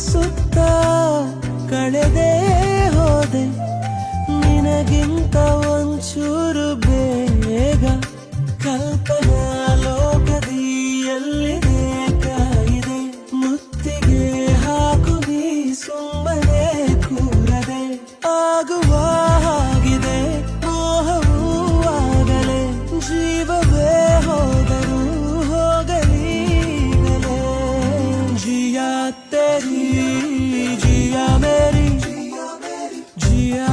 ಸುತ್ತ ಕಳೆದೇ ಹೋದೆ ನಿನಗಿಂತ ಒಂಚೂರು ಬೇಗ ಕಲ್ಪನಾ ಲೋಕದಿ ಎಲ್ಲಿದೆ ಕಾಯಿದೆ ಮುತ್ತಿಗೆ ಹಾಕು ನೀ ಸುಮ್ಮನೆ ಕೂರದೆ ಆಗುವ ಹಾಗಿದೆ ಮೋಹವೂ ಆಗಲೇ ಜೀವವೇ ಹೋದರೂ ಹೋಗಲೀಗಲೇ ಜಿಯಾ तेरी जिया मेरी जिया